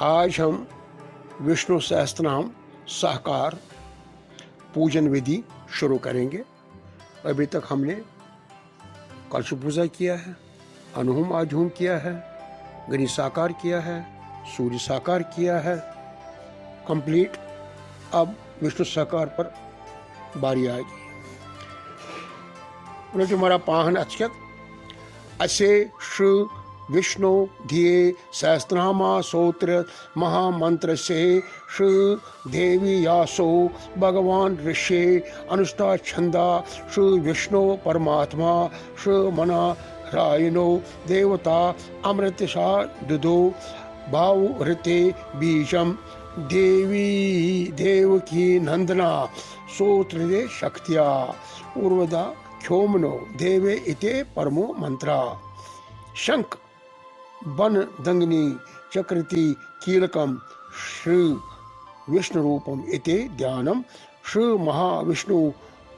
आज हम विष्णु सहस्त्रनाम साकार पूजन विधि शुरू करेंगे। अभी तक हमने कलश पूजा किया है, अनुहोम आजहोम किया है, गणेश साकार किया है, सूर्य साकार किया है, कंप्लीट। अब विष्णु साकार पर बारी आएगी। उन्होंने हमारा पाहन अक्षत असे श्री विष्णु धिये सहस्त्रनामा सोत्र महामंत्र से श्री देवी यासो भगवान ऋषि अनुष्ठा छंदा श्री विष्णु परमात्मा श्री मना रायनो देवता अमृतशा दुदो भाव ऋते बीजम देवी देवकी नंदना सोत्र शक्तिया उर्वदा ख्योमनो देवे इते परमो मंत्रा शंख बन दंगनी चक्रति कीलकम श्री विष्णु रूपम इति ध्यानम श्री महाविष्णु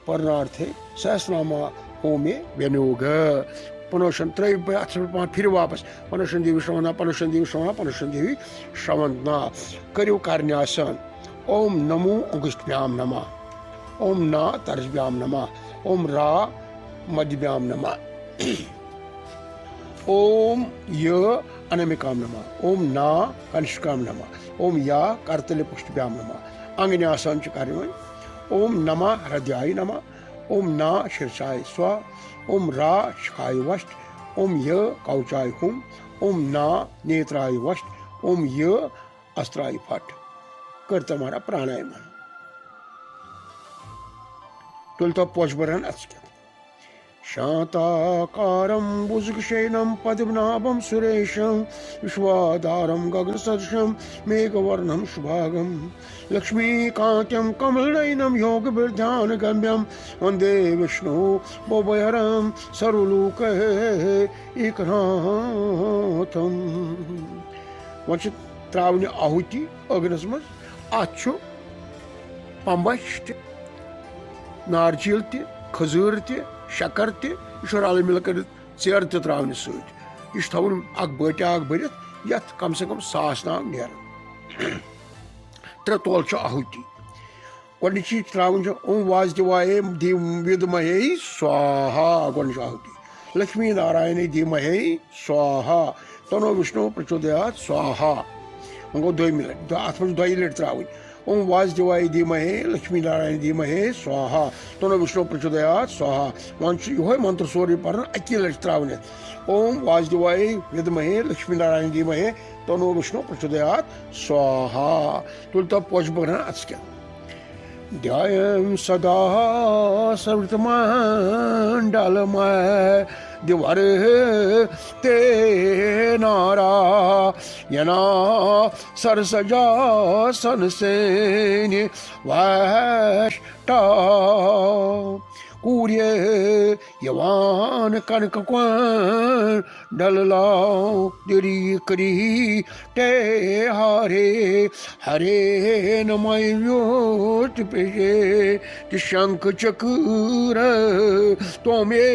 परनार्थे सहस्रनामा होमे व्यनुग पनोशन त्रय फिर वापस पनोशन देवी श्रवणा पनोशन देवी श्रवणा पनोशन देवी श्रवणा करो कार्यासन। ओम नमो अंगुष्ठभ्याम नमः, ओम ना तरसभ्याम नमः, ओम रा मध्यभ्याम नमः, ओम य अनमिकाम नमः, ओम ना कनिष्काम नमः, ओम या करतले पुष्टभ्याम नमः। अंगन्यासन च कार्य। ओम नमः हृदयाय नमः, ओम ना शीर्षाय स्वा, ओम रा शिखाय वष्ट, ओम य कौचाय हुम, ओम ना नेत्राय वष्ट, ओम य अस्त्राय फट। करता हमारा प्राणायाम। तुलता पोषबरन अच्छे शांताकारं भुजगशयनं पद्मनाभं सुरेशं विश्वाधारं गगनसदृशं मेघवर्णं शुभांगं लक्ष्मीकान्तं कमलनयनं योगविध्यानगम्यं वन्दे विष्णु भवभयहरं सर्वलोकैः एकनाथं। वंश त्रावण आहुति अग्नस मज अच्छु पंबश नारजिल त खजूर त शक्कर त रल मिल कर चेर त्रावन सत यह थवन बट भरत ये कम से कम 1000 नाग नीर 3 तोल आहुति गि त्रावन ओम वाजदिवाये विद्महे स्वाहा गि आहुति लक्ष्मी नारायण धीमहे स्वाहा तनो विष्णु प्रचोदयात् स्वाहा गो दोम लट अत दो लट त्रावन ओम वासुदेवाय धीमहे लक्ष्मी नारायण धीमहे स्वाहा तनो विष्णु प्रचोदयात् स्वाहा वन यो मंत्र सोरे पर अकी लट त्रावन ओम वासुदेवाय विद्महे लक्ष्मी नारायण धीमहे तनो विष्णु प्रचोदयात् स्वाहा तुलता पोष बना अचक ध्यायं सदा सर्वतमंडलमय दिवर ते नारायणा सरसजा सनसेन वैष्टा कूर्य यवान कनक डललाओ दिरी करी टे हरे हरे नमयोट पेशे शंख चक्र तोमे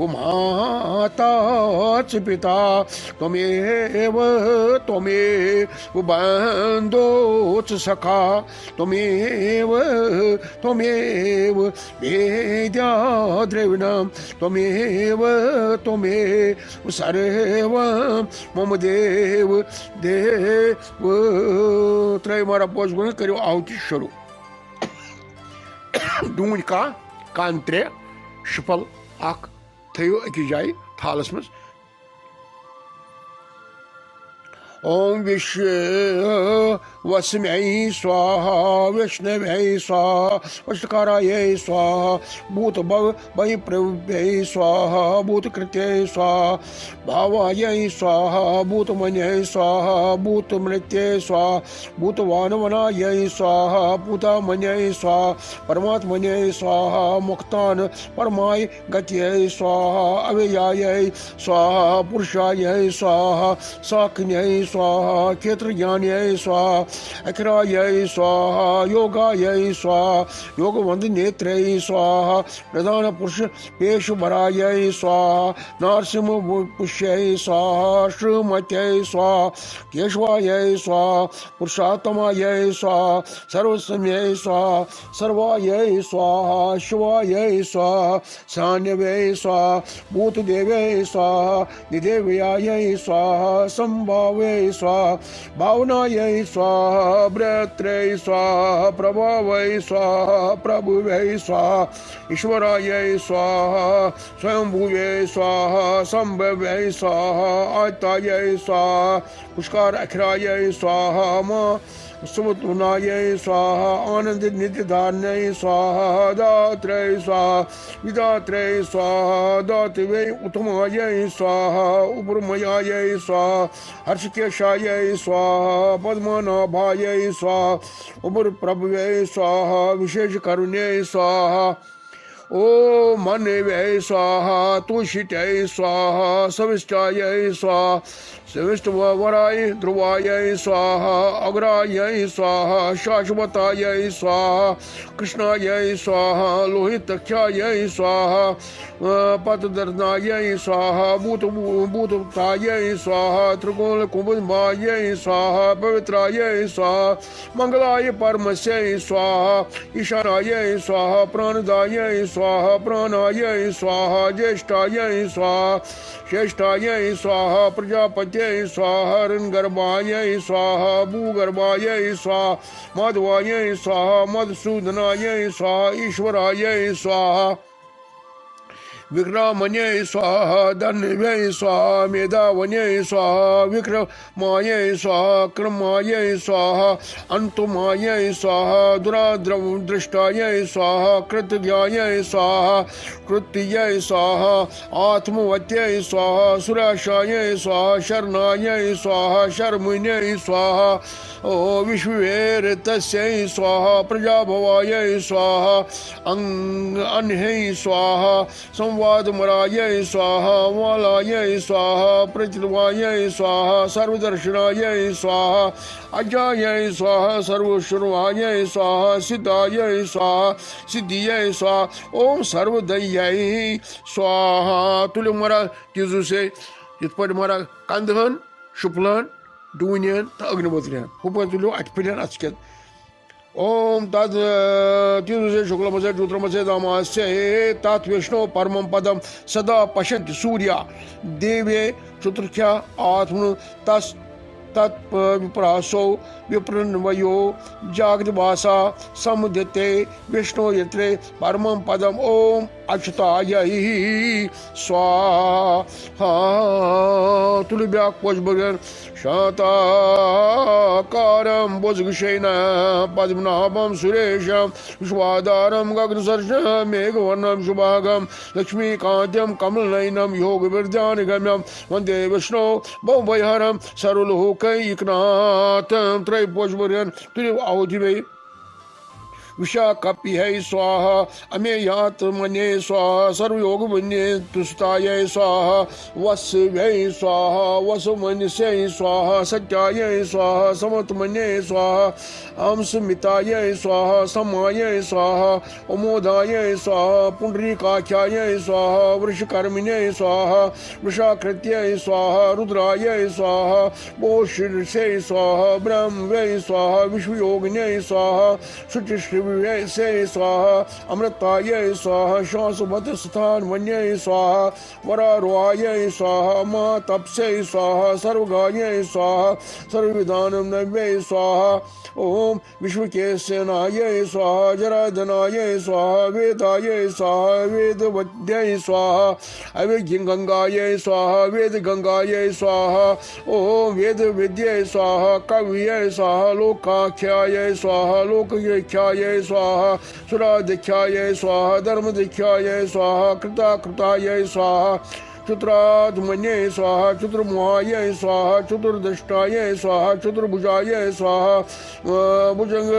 माता च पिता त्वमेव त्वमेव बंधो च सखा त्वमेव त्वमेव वेद्या द्रविणं त्वमेव त्वमेव सर्वं मम देव देव। त्रय मारा पोष बन करो आहुति शुरू। डून कान 3 शिफल अख थो अकिस जाए थालस मज। ओम विश्वस्मै स्वाहा विष्णवे स्वाहा वष्टकाराय स्वाहा भूत भय प्रभ्यै स्वाहा भूतकृत्यै स्वाहा भावाय स्वाहा भूतमन्यै स्वाहा भूतमृत्यै स्वाहा भूतवानवनाय स्वाहा भूतामन्यै स्वाहा परमात्मन्यै स्वाहा मुक्तान परमाय गत्यै स्वाहा अव्ययाय स्वाहा पुरुषाय स्वाहा साक्षिण्यै स्वाहा क्षेत्र ज्ञान्यै स्वाहा अखिरायै स्वाहा योगायै स्वाहा योग वंद नेत्रै स्वाहा प्रधान पुरुष पेशवरायै स्वाहा नारसिंह पुष्यै स्वाहा श्रीमत्यै स्वाहा केशवायै स्वाहा पुरुषोत्तमायै स्वाहा सर्वसमयै स्वाहा सर्वायै स्वाहा शिवायै स्वाहा सान्यवै स्वाहा भूतदेवै स्वाहा निदेवयायै स्वाहा संभावै स्वाहा भावनायै स्वाहा भ्रत्रै स्वाहा प्रभावै स्वाहा प्रभुवै स्वाहा ईश्वरायै स्वाहा स्वयंभुवे स्वाहा संभवे स्वाहा आयतायै स्वाहा पुष्कर अखिरायै स्वाहा सुमतुनायै स्वाहा आनंद नित्यधारण्यै स्वाहा दात्रै स्वाहा विदात्रै स्वाहा दातवे उत्तमायै स्वाहा उपरमयायै स्वाहा हर्षकेशायै स्वाहा पद्मनाभायै स्वाहा उपर प्रभवे स्वाहा विशेष करुण्यै स्वाहा ओम मन्वे स्वाहा तुषित्यै स्वाहा सविष्टायै स्वाहा सविष्टवराय ध्रुवायै स्वाहा अग्रायै स्वाहा शाश्वतायै स्वाहा कृष्णायै स्वाहा लोहितक्षायै स्वाहा पतदर्नायै स्वाहा भूततायै स्वाहा त्रिकोण कुंभमायै स्वाहा पवित्रायै स्वाहा मंगलाय परमस्यै स्वाहा ईशानायै स्वाहा प्राणदायै स्वाहा प्राणायै स्वाहा ज्येष्ठायै स्वाहा श्रेष्ठायै स्वाहा प्रजापत्यै स्वाहा हिरण्यगर्भायै स्वाहा भूगर्भायै स्वाहा माधवायै स्वाहा मधुसूदनायै स्वाहा ईश्वरायै स्वाहा विक्रमण्यै स्वाहा धन्वै स्वाहा मेधावन्यै स्वाहा विक्रमायै स्वाहा क्रमायै स्वाहा अंतुमायै स्वाहा दुराद्रष्टायै स्वाहा कृतज्ञायै स्वाहा कृत्यै स्वाहा आत्मवत्यै स्वाहा सुराशायै स्वाहा शरणायै स्वाहा शर्मुन्यै स्वाहा ओ विश्ववेरतस्यै स्वाहा प्रजाभवायै स्वाहा अन्यै स्वाहा संवादमरायै स्वाहा वालायै स्वाहा प्रचितवायै स्वाहा सर्वदर्शनायै स्वाहा अजायै स्वाहा सर्वश्रुवायै स्वाहा सिद्धायै स्वाहा सिद्धियै स्वाहा ओम सर्वदय्यै स्वाहा तुले मरा तिजु से यथ पट मरा कंदहन शुक्लन डूनियन तो अग्निहोत्रियन हुपन तुलो अटपिलन अचकत ओम तद तिरुसे शुक्लमसे रुद्रमसे दामास्य तात विष्णु परमं पदम सदा पश्यन्ति सूर्या देवे चतुर्ख्या आत्मनु तस् तत्प्रासो विप्रन्वयो जागृवासा समुदिते विष्णु यत्रे परमं पदम ओम अच्युतायै स्वाहा तुलब्या कोशबगन शाताकारं भुजगशयन पद्मनाभं सुरेशं विश्वाधारं गगनसदृशं मेघवर्णं शुभांगं लक्ष्मीकान्तं कमलनयनं योगविद्यानिगम्यं वन्दे विष्णु भवभयहरं सर्वलोकैकनाथं त्रैपोषवर्यं तुल्य आहुति वे विशाखप्यै स्वाहा अमेयात्मने स्वाहा सर्वयोगमन्ये तुष्टायै स्वाहा वस्वै स्वाहा वसुमन्यै स्वाहा सत्यायै स्वाहा समत्मन्ये स्वाहा अंसमितायै स्वाहा समायै स्वाहा उमोदायै स्वाहा पुण्डरीकाख्यायै स्वाहा वृषकर्मिणे स्वाहा वृषाकृत्यै स्वाहा रुद्रायै स्वाहा भोषिर्षै स्वाहा ब्रह्मवै स्वाहा विश्वयोगिन्यै स्वाहा शुचिश्री से स्वाहा अमृतायै स्वाहा श्वासवत स्थान वन्यै स्वाहा वरारोहायै स्वाहा मा तपस्यै स्वाहा सर्वगायै स्वाहा सर्वविधानं नव्यै स्वाहा ओम विश्वकेशनायै स्वाहा जराधनायै स्वाहा वेदायै स्वाहा वेदवद्यै स्वाहा अविज्ञगंगायै स्वाहा वेदगंगायै स्वाहा ओम वेदविद्यै स्वाहा कवियै स्वाहा लोकाख्यायै स्वाहा लोकख्यायै स्वाहा सुराधिख्यायै स्वाहा धर्मधिख्यायै स्वाहा कृताकृतायै स्वाहा चतुरात्मन्ये स्वाहा चतुर्मुहाय स्वाहा चतुर्दष्टाय स्वाहा चतुर्भुजाय स्वाहा भुजंग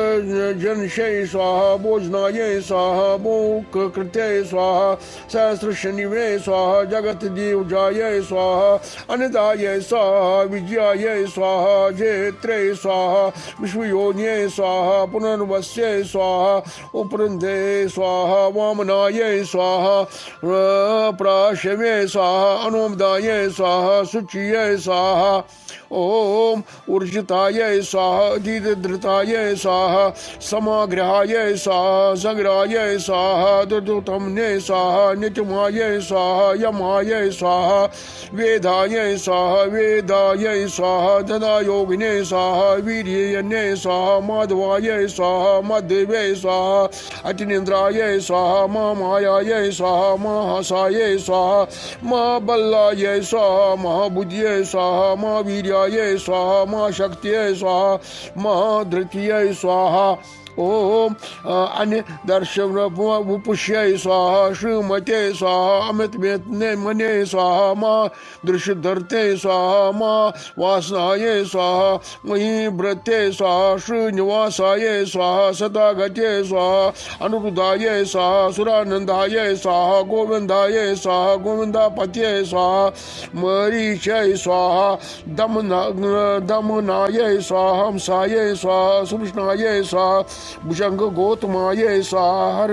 जनशय स्वाहा भोजनाय स्वाहा भोकृत्य स्वाहा सहस्र शनिवे स्वाहा जगत जीवजाय स्वाहा अनदाय स्वाहा विजयाय स्वाहा जेत्रे स्वाहा विश्वयोन्ये स्वाहा पुनर्वस्य स्वाहा उपरंधे स्वाहा वामनाय स्वाहा प्राशवे स्वाहा अनुमदाय स्वाहा शुचिय स्वाहा ओम ऊर्जिताय स्वाहा धीरधृताय स्वाहा समाग्रहाय स्वाहा संग्रहाय स्वाहा दुर्दुतमने स्वाहा नित्यमाय स्वाहा यमाय स्वाहा वेदाय स्वाहा वेदाय स्वाहा धनायोगिने स्वाहा वीर्यने स्वाहा माधवाय स्वाहा मध्यवे स्वाहा अतिनिंद्राय स्वाहा महामायाय स्वाहा महासाय स्वाहा महाबलाय स्वाहा महाबुद्धिये स्वाहा महावीर्याय स्वाहा महाशक्तिये स्वाहा महाधृतिये स्वाहा ओम अन्य दर्शन पुष्य स्वाहा श्रीमते स्वाहा अमित मने स्वाहा माँ दृश्य धरते स्वाहा माँ वासनाय स्वाहा मही व्रते स्वाहा श्रीनिवासाय स्वाहा सदागते स्वाहा अनुरुदाय स्वाहा सुरानंदाय स्वाहा गोविंदाय स्वाहा गोविंदापत्ये स्वाहा मरीचय स्वाहा दमनाय स्वाहा हंसाय स्वाहा सुष्णाय स्वाहा भुजंग गौतमाय स्वाहा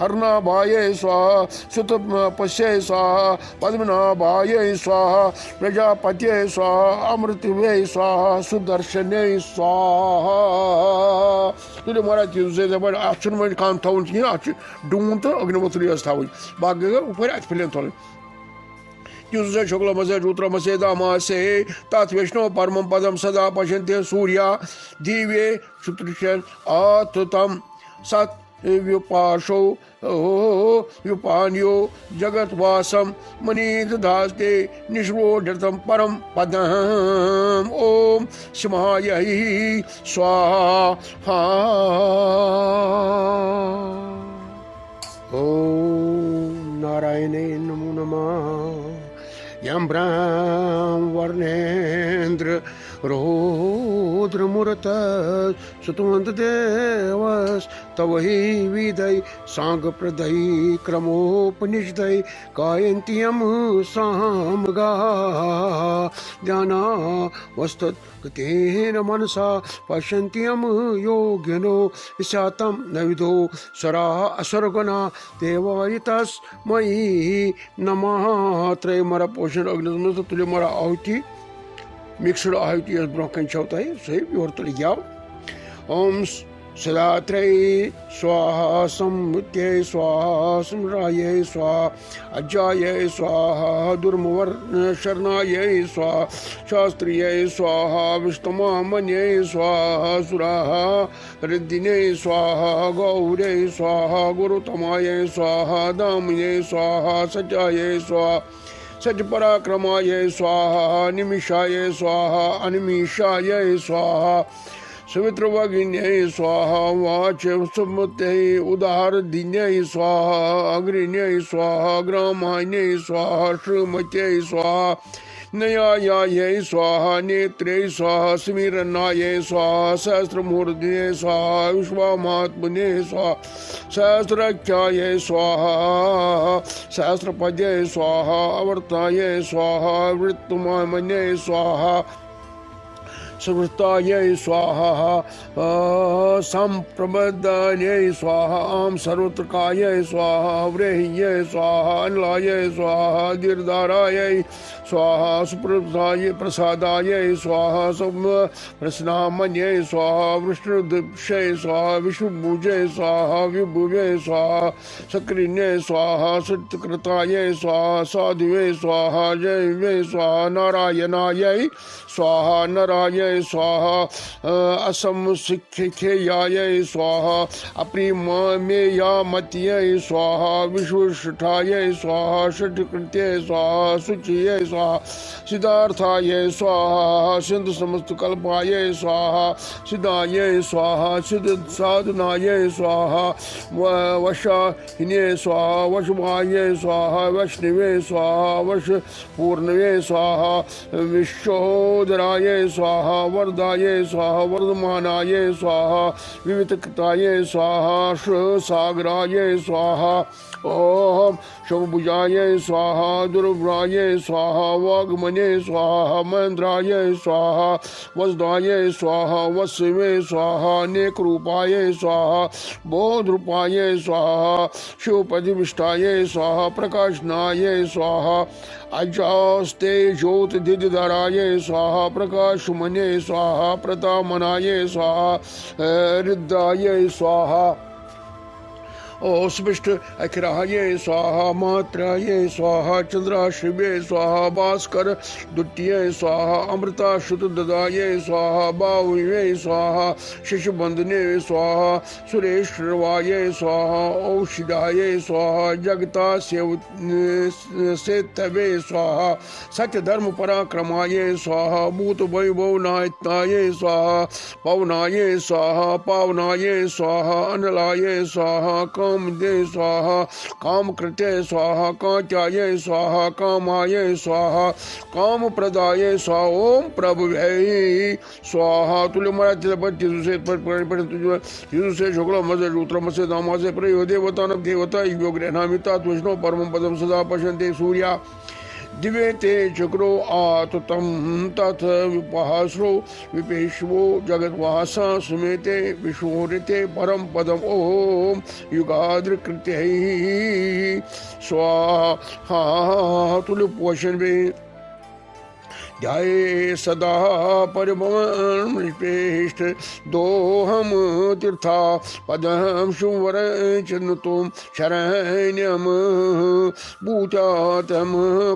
हरनाभाय स्वाहा सुतपश्य स्वाहा पद्मनाभाय स्वाहा प्रजापत्ये स्वाहा अमृतवे स्वाहा सुदर्शने स्वाहा तुझे महाराज तुझे जब अच्छन वो काम थवन डून तो अग्निहोत्री थवन बाकी ऊपर अथ फिल्म थोन युद्ध शुक्ल मसे रुद्र मसे दामासे तत् विष्णु परम पदम सदा पश्यन्ते सूर्या दिव्ये शुत्रशन आतुतम सत व्युपाशो व्युपान्यो जगतवासम मनीदास्ते निष्वोढतम परम पदम ओम शिवाय स्वाहा ओम नारायणे नमो नमः यं वर्णेन्द्र रौद्रमूर्त सुतवंत देवस तव हि विदय सांगप्रदय क्रमोपनिषदय गायन्त्यं सामगा ध्याना वस्तुत गतेन मनसा पश्यन्त्यं योगिनो शातं न विदो सरा असुरगुणा देवाय तस्मै नमः त्रय मरा पोषण अग्नि तुले मरा आहुति मिक्सड आहुति ब्रोकन चौथा है सही और तुले जाओ ओम सदात्रय स्वाहा सम्मुत्ये स्वाहा सुमराये स्वाहा अज्जाये स्वाहा दुर्मवर्ण शरणाये स्वाहा शास्त्रीये स्वाहा विष्णुमामन्ये स्वाहा सुराहा रिद्धिने स्वाहा गौरे स्वाहा गुरुतमाये स्वाहा दामये स्वाहा सज्जाये स्वाहा सच पराक्रमाय स्वाहा निमिषाय स्वाहा अनिमिषाय स्वाहा सवित्रवागिन्यै स्वाहा वाच सुमत्यै उदारदिन्यै स्वाहा अग्रिण्यै स्वाहा ग्रामाण्यै स्वाहा श्रीमत्यै स्वाहा नयायायै स्वाहा नेत्रे स्वाहा स्मिरनायै स्वाहा सहस्रमूर्धने स्वाहा विश्वमात्मने स्वाहा सहस्राख्यायै स्वाहा सहस्रपद्ये स्वाहा अवर्तायै स्वाहा वृत्तमामन्ये स्वाहा सुवृत्तायै स्वाहा संप्रबद्धायै स्वाहा आम सर्वत्रकायै स्वाहा व्रेह्यै स्वाहा अनलायै स्वाहा दीर्घधारायै स्वाहा सुप्रसादाय प्रसादायै स्वाहा प्रसन्नामन्यै स्वाहा विष्णुदीक्षै स्वाहा विष्णुभुजै स्वाहा विभुवे स्वाहा सक्रिण्यै स्वाहा सत्यकृतायै स्वाहा साधुवे स्वाहा जयवे स्वाहा नारायणायै स्वाहा नराय स्वाहाय स्वाहा, असम शिक्षेयाय स्वाहा, अपनी में या मतीय स्वाहा, विश्वष्ठाय स्वाहा, षट्कृत्य स्वाहा, शुचिय स्वाहा, सिद्धार्थाय स्वाहा, सिद्ध समस्त कल्पाय स्वाहा, सिद्धाय स्वाहा, सिद्ध साधनाय स्वाहा, वशाहिने स्वाहा, वशमाय स्वाहा, वैष्णवे स्वाहा, वश पूर्णवे स्वाहा, विश्वोदराय स्वाहा, वरदाय स्वाहा, वर्धमानाय स्वाहा, विविधकृताय स्वाहा, सागराय स्वाहा, ओम शवभुजाय स्वाहा, दुर्व्राय स्वाहा, वाग्मने स्वाहा, महेंद्राय स्वाहा, वसदाय स्वाहा, वत्सवे स्वाहा, अनेक रूपाय स्वाहा, बोध रूपाय स्वाहा, शिवपदिविष्टाय स्वाहा, प्रकाशनाय स्वाहा, अजास्ते ज्योतिदिधराय स्वाहा, प्रकाशमने स्वाहा, प्रतामनाय स्वाहा, हृदय स्वाहा, ओ स्पष्ट अखिराय स्वाहा, मात्राय स्वाहा, चंद्राशिवे स्वाहा, भास्कर द्वितीय स्वाहा, अमृता श्रुत ददाये स्वाहा, बाहुवे स्वाहा, शिशुबंधने स्वाहा, सुरेश्वरवाय स्वाहा, औषधाय स्वाहा, जगता सेतवे स्वाहा, सत्य धर्म पराक्रमाय स्वाहा, भूत वैभव नायताय स्वाहा, पवनाय स्वाहा, पावनाय स्वाहा, अनलाय स्वाहा, कामदे स्वाहा, काम कृते स्वाहा, कांचाय स्वाहा, कामाय स्वाहा, काम प्रदाय स्वाहा, ओम प्रभुवे स्वाहा। तुल्य मराठी से शुक्ल मसे रुद्र मसे दामा से प्रयो देवता नव देवता योग नामिता विष्णु परम पदम सदा पश्यन्ते सूर्या दिवे ते चक्रो आतुतम तथ विपहासो विपेशवो जगद्वासा सुमेते विश्वोरिते परम पदम ओम युगाद्रकृत्यै स्वाहा। तुल्य पोषण में ध्याये सदा परिभ्रष्ट दोहम तीर्था पदम शुवर चनुतुम शरण्यम भूचातम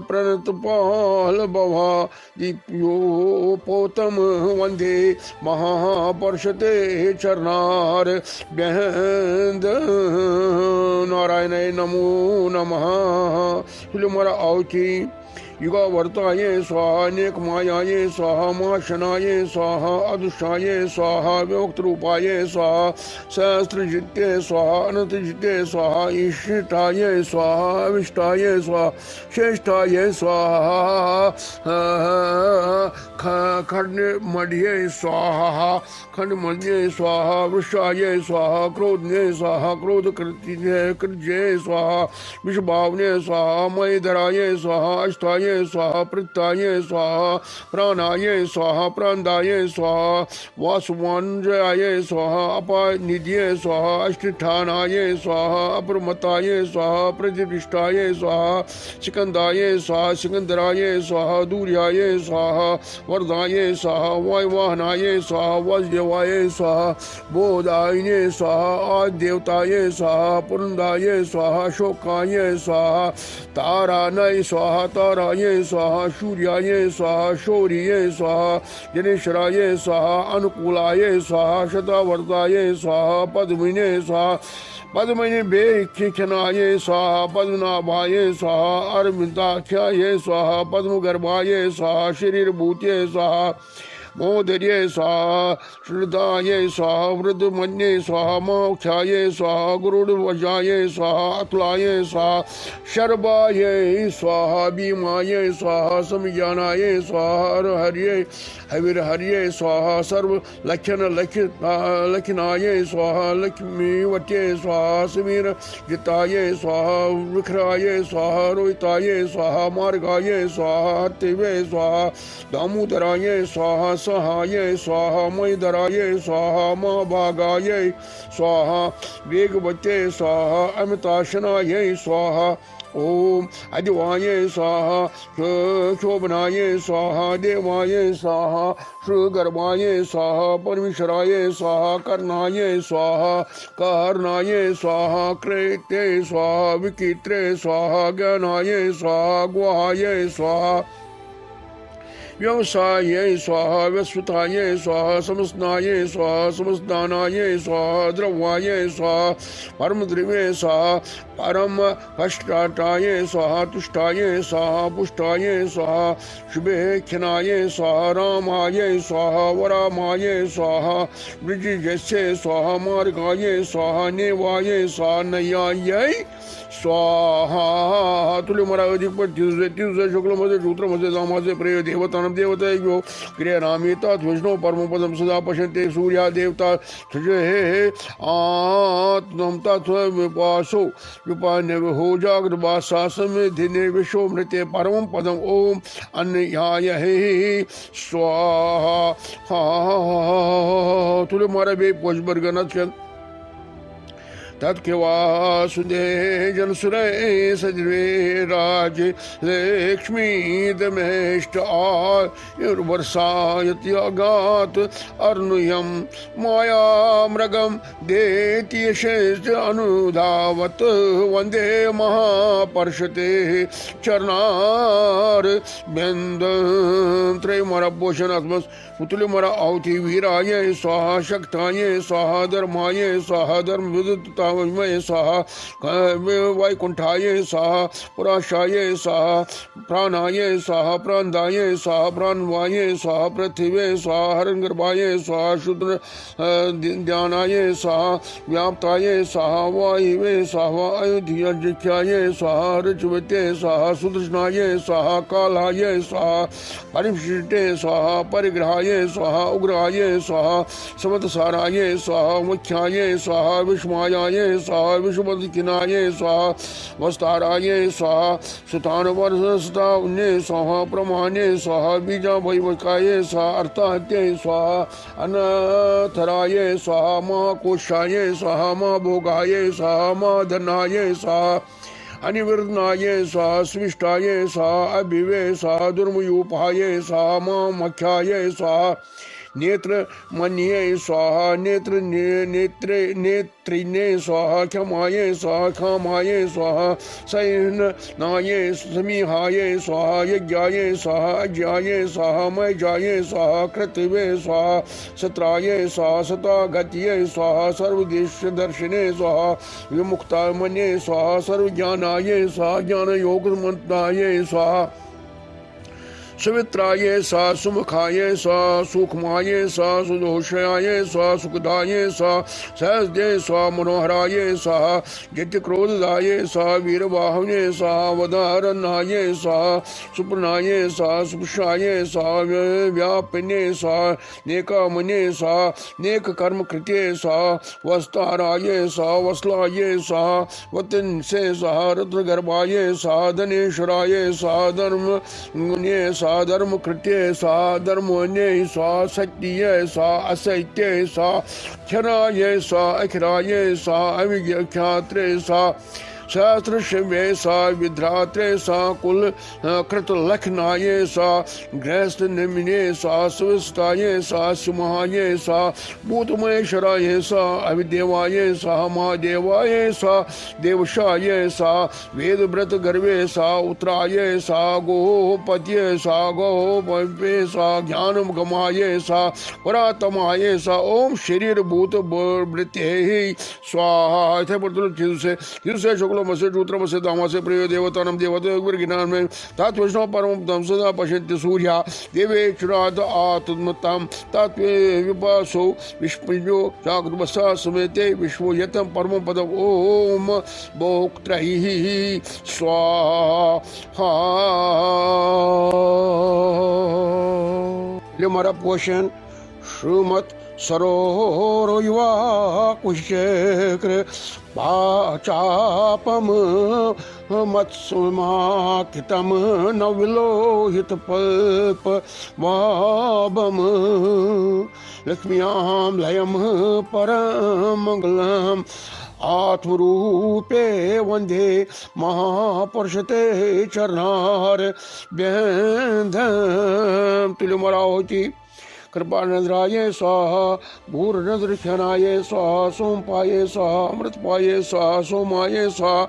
प्रणत पाल भवा दीप्योपोतम वंदे महापर्षते चरणार बेहद नारायण नमो नमः। तुल्यमरा औची युगा वर्ताये स्वाहा, नेक मायाये स्वाहा, माशनाये स्वाहा, अदुष्टाये स्वाहा, विमुक्त रूपाये स्वाहा, सहस्त्र जित्ये स्वाहा, अनंत जित्ये स्वाहा, इष्टाये स्वाहा, अविष्टाये स्वाहा, श्रेष्ठाये स्वाहा, खंड मध्य स्वाहा, खंड मध्य स्वाहा, वृषाये स्वाहा, क्रोधने स्वाहा, क्रोध कृत्य स्वाहा, विषभावने स्वाहा, मयधराये स्वाहा, अष्टाये स्वाहा, प्रत्याय स्वाहा, प्राणाय स्वाहा, प्राणदाय स्वाहा, वासुवांजयाय स्वाहा, अपानिध्य स्वाहा, अष्टानाय स्वाहा, अप्रमताय स्वाहा, प्रतिष्ठाय स्वाहा, सिकंदाय स्वाहा, सिकंदराय स्वाहा, दूर्याय स्वाहा, वरदाय स्वाहा, वायुवाहनाय स्वाहा, वज्रवाय स्वाहा, बोधायने स्वाहा, आदिदेवताय स्वाहा, पुरंदाय स्वाहा, शोकाय स्वाहा, तारानय स्वाहा, ताराय स्वाहा, सूर्याय स्वाहा, शौर्याय स्वाहा, जनेश्वराय स्वाहा, अनुकूलाय स्वाहा, शतावर्ताय स्वाहा, पद्मिने स्वाहा, पद्मिनी बेखनाय स्वाहा, पद्मनाभाय स्वाहा, अरविंदाख्याय स्वाहा, पद्मगर्भाय स्वाहा, शरीरभूते स्वाहा, मोदर्ये स्वाहा, श्रद्धाये स्वाहा, वृद्धमन्ये स्वाहा, मोक्षाये स्वाहा, गुरुर्वजाये स्वाहा, अतुलाये स्वाहा, शर्वाये स्वाहा, भीमाये स्वाहा, समिज्ञानाये स्वाहा, हरिये हविर्हरिये स्वाहा, सर्व लक्षण लक्षणाये स्वाहा, लक्ष्मीवत्ये स्वाहा, समीर जिताये स्वाहा, विखराये स्वाहा, रोहिताये स्वाहा, मार्गाये स्वाहा, हत्तिवे स्वाहा, दामोदराये स्वाहा, सहाय स्वाहा, मयधराय स्वाहा, महाभागाय स्वाहा, वेगवते स्वाहा, अमिताशनाय स्वाहा, ओम अधिवाय स्वाहा, शोभनाय स्वाहा, देवाय स्वाहा, श्रीगर्भाय स्वाहा, परमेश्वराय स्वाहा, कर्णाय स्वाहा, कर्णाय स्वाहा, कृते स्वाहा, विकित्रे स्वाहा, ज्ञानाय स्वाहा, गुहाय स्वाहा, व्यवसाये स्वाहा व्यस्वताये स्वाहा समस्नाये स्वाहा समस्दानाये स्वाहा द्रव्याये स्वाहा परम द्रव्ये स्वाहा परम हष्टाटाये स्वाहा तुष्टाये स्वाहा पुष्टाये स्वाहा शुभे खिनाये स्वाहा रामाये स्वाहा वरामाये स्वाहा ब्रजजस्य स्वाहा मार्गाये स्वाहा नेवाये स्वाहा नयाये स्वाहा तुल्य मरा अधिक पर तीसरे शुक्ल मध्य सूत्र मध्य दामासे प्रिय देवतानम देवता यो क्रिया रामेता विष्णु परम पदम सदा पश्यन्ते सूर्या देवता हे आत्मम तत्व विपासो विपान्य हो जागृत बासा समिधिने विश्व मृत्य परम पदम ओम अन्याय हे स्वाहा तुल्य मरा बे पोषबर्गनत तत्वासुदे जनसुरे सजवे राज लक्ष्मी दमेष्ट आयुर्वर्षायत्यागात अर्नुयम माया मृगम देति यशेष अनुधावत वंदे महापर्षते चरणार बेंद त्रय मरा पोषण आत्मस पुतुल मरा आहुति वीराय स्वाहा शक्ताय स्वाहा धर्माय स्वाहा धर्म विदुता स्वाहा वैकुंठाय स्वाहा पुराशाय स्वाहा प्राणाय स्वाहा प्राणदाय स्वाहा प्राणवाय स्वाहा पृथ्वी स्वाहा हरंगर्भाय स्वाहा शुद्र ध्यानाय स्वाहा व्याप्ताय स्वाहा वायुवे स्वाहा अयोध्याय स्वाहा ऋचवते स्वाहा सुदर्शनाय स्वाहा कालाय स्वाहा परिशिष्टे स्वाहा परिग्रहाय स्वाहा उग्राय स्वाहा समतसाराय स्वाहा मुख्याय स्वाहा विष्मायाय स्वाहा विष्णुपतिनाय स्वाहा वस्ताराय स्वाहा सुतानवर्षस्ता उन्ने स्वाहा प्रमाणे स्वाहा बीजा वैवकाय स्वाहा अर्थात्य स्वाहा अनथराय स्वाहा महाकोशाय स्वाहा महाभोगाय स्वाहा महाधनाय स्वाहा अनिवृत्नाय स्वाहा स्विष्टाय स्वाहा अभिवे स्वाहा दुर्मयूपाय स्वाहा महामख्याय स्वाहा नेत्र मन्ये स्वाहा नेत्र नेत्रे नेत्रिने स्वाहा क्षमाय स्वाहा क्षमाय स्वाहा सैन्नाय समीहाय स्वाहा यज्ञाय स्वाहा अज्ञाय स्वाहा मयजाय स्वाहा कृतवे स्वाहा सत्राय स्वाहा सतागत्ये स्वाहा सर्वदेशदर्शिने स्वाहा विमुक्ता मन्ये स्वाहा सर्वज्ञानाय स्वाहा ज्ञानयोगमन्ताय स्वाहा सुमित्राय सा सुमुखाय सा सुखमाय सा सुदोषाय सा सुखदाय सा सहस्दे सा मनोहराय सा जित्यक्रोधदाय सा वीरवाहने सा वदारणाय सा सुप्रनाय सा सुपशाय सा व्यापने सा नेकामने सा नेक कर्म कृत्ये सा वस्ताराय सा वस्लाय सा वतंसे सा रुद्रगर्भाय सा धनेश्वराय सा धर्म सा धर्म कृत्य सा धर्मोन्य सा सत्य सा असत्य सा क्षराय सा अखराय सा अविख्यात्रे सा सहस्रशिवे सा विध्रात्रे सा कुल कृत लखनाय सा गृहस्थ निमिने सा सुविस्ताय सा सुमहाय सा भूतमहेश्वराय सा अविदेवाय सा महादेवाय सा देवशाय सा वेदव्रत गर्वे सा उत्तराय सा गोपत्य सा गोपे सा ज्ञान गमाय सा परातमाय सा ओम शरीर भूत वृत्ते स्वाहा इथे पड़ते शुक्ल मसे सूत्रमसे दामासे प्रिय देवतानम देवता में तात वैष्णव परम तम सदा पश्यन्ति सूर्या देवे चुराद आत्मताम तात विपासो विष्णुजो जागृतवसा समेते विश्व यतम परम पदम ओम भोक्त्रैहि स्वाहा हमारा पोषण श्रीमत सरोरो युवा कुशेक्र चापम मत्सुमाकितम न विलोहित पल्प वाबम लक्ष्म्यां लयम परमंगलम आत्मरूपे वंदे महापुरुषते चरणार बेंधम तुल्यमरावती कृपानंद्राय स्वाहा, भूर्नद्रक्षणाय स्वाहा, सोमपाय स्वाहा, अमृतपाय स्वाहा, सोमाय स्वाहा,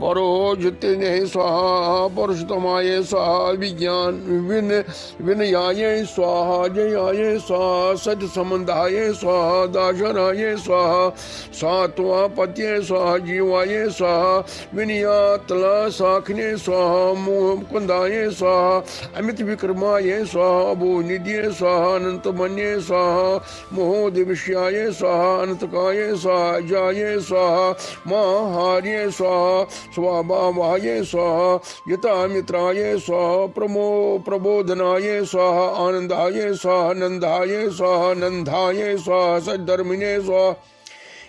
परोजितने स्वाहा, पुरुषोत्तमाय स्वाहा, विज्ञान विनयाय स्वाहा, जयाय स्वाहा, सत्य संबंधाय स्वाहा, दाशनाय स्वाहा, सात्वा पत्ये स्वाहा, जीवाय स्वाहा, विनयातला साखने स्वाहा, मुकुंदाय स्वाहा, अमित विक्रमाय स्वाहा, भूनिधि स्वाहा, अनंतमन्ये स्वाहा, मोहदिविषयाय स्वाहा, अनंतकाय स्वाहा, जाये स्वाहा, महार्य स्वाहा, स्वाभावाय स्वाहा, यतामित्राय स्वाहा, प्रबोधनाय स्वाहा, आनंदाय स्वाहा, नंदाय स्वाहा, नंदाय स्वाहा, सद्धर्मिणे स्वाहा,